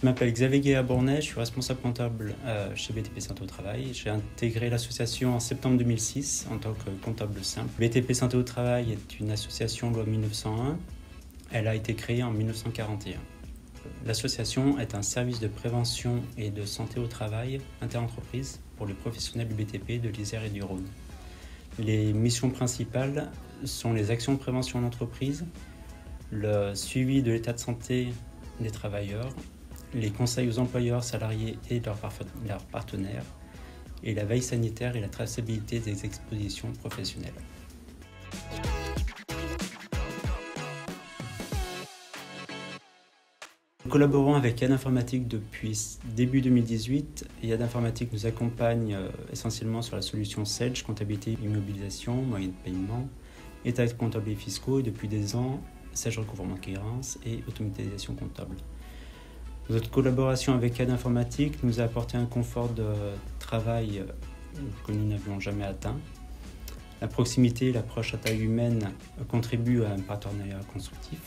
Je m'appelle Xavier Guéa-Bournet, je suis responsable comptable chez BTP Santé au Travail. J'ai intégré l'association en septembre 2006 en tant que comptable simple. BTP Santé au Travail est une association loi 1901. Elle a été créée en 1941. L'association est un service de prévention et de santé au travail interentreprise pour les professionnels du BTP, de l'Isère et du Rhône. Les missions principales sont les actions de prévention en entreprise, le suivi de l'état de santé des travailleurs, les conseils aux employeurs, salariés et leurs partenaires, et la veille sanitaire et la traçabilité des expositions professionnelles. Nous collaborons avec Yad Informatique depuis début 2018. Yad Informatique nous accompagne essentiellement sur la solution Sedge, comptabilité, immobilisation, moyens de paiement, états comptables et fiscaux, et depuis des ans, Sedge recouvrement créance et automatisation comptable. Notre collaboration avec Yad Informatique nous a apporté un confort de travail que nous n'avions jamais atteint. La proximité et l'approche à taille humaine contribuent à un partenariat constructif.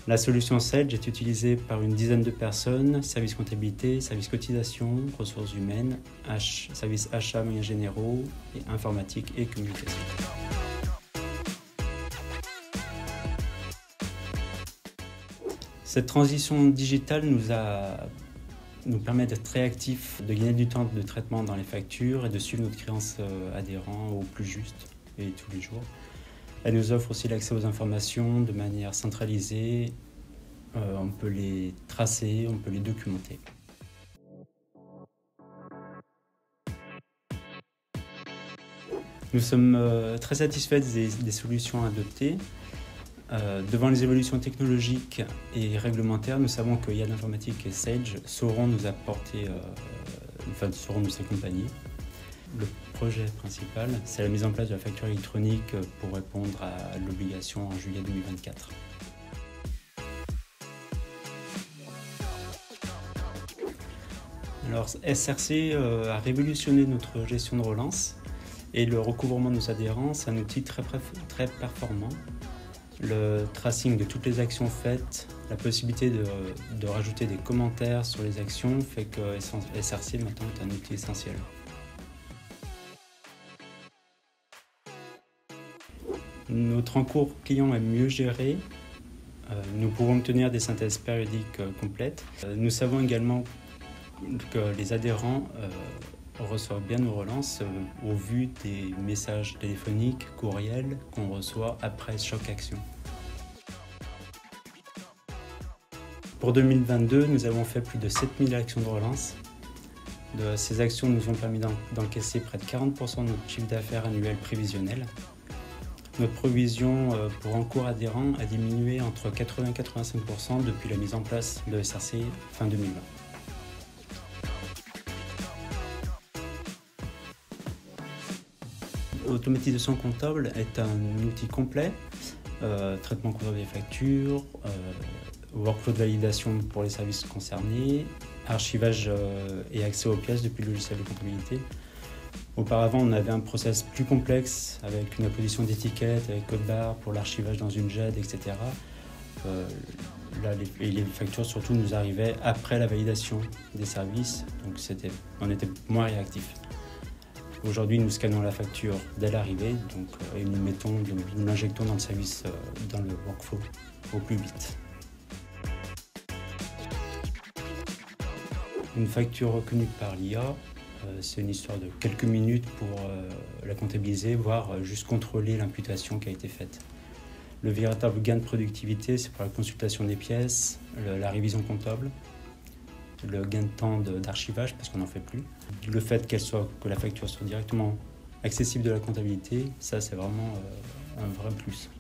La solution Sedge est utilisée par une dizaine de personnes, service comptabilité, service cotisation, ressources humaines, service achat, moyens généraux, et informatique et communication. Cette transition digitale nous permet d'être réactifs, de gagner du temps de traitement dans les factures et de suivre notre créance adhérent au plus juste et tous les jours. Elle nous offre aussi l'accès aux informations de manière centralisée. On peut les tracer, on peut les documenter. Nous sommes très satisfaits des solutions adoptées. Devant les évolutions technologiques et réglementaires, nous savons que Yad Informatique et Sedge sauront nous accompagner. Le projet principal, c'est la mise en place de la facture électronique pour répondre à l'obligation en juillet 2024. Alors, SRC a révolutionné notre gestion de relance et le recouvrement de nos adhérents, c'est un outil très performant. Le tracing de toutes les actions faites, la possibilité de rajouter des commentaires sur les actions fait que SRC maintenant est un outil essentiel. Notre encours client est mieux géré. Nous pouvons obtenir des synthèses périodiques complètes. Nous savons également que les adhérents reçoivent bien nos relances au vu des messages téléphoniques, courriels qu'on reçoit après chaque action. Pour 2022, nous avons fait plus de 7000 actions de relance. Ces actions nous ont permis d'encaisser près de 40% de notre chiffre d'affaires annuel prévisionnel. Notre provision pour encours adhérents a diminué entre 80 et 85% depuis la mise en place de SRC fin 2020. L'automatisation comptable est un outil complet, traitement comptable des factures, workflow de validation pour les services concernés, archivage et accès aux pièces depuis le logiciel de comptabilité. Auparavant, on avait un process plus complexe avec une apposition d'étiquettes, avec code barre pour l'archivage dans une GED, etc. Là, les factures surtout nous arrivaient après la validation des services, donc on était moins réactifs. Aujourd'hui, nous scannons la facture dès l'arrivée et nous l'injectons dans le service, dans le workflow au plus vite. Une facture reconnue par l'IA, c'est une histoire de quelques minutes pour la comptabiliser, voire juste contrôler l'imputation qui a été faite. Le véritable gain de productivité, c'est pour la consultation des pièces, la révision comptable, le gain de temps d'archivage parce qu'on n'en fait plus. Le fait que la facture soit directement accessible de la comptabilité, ça c'est vraiment un vrai plus.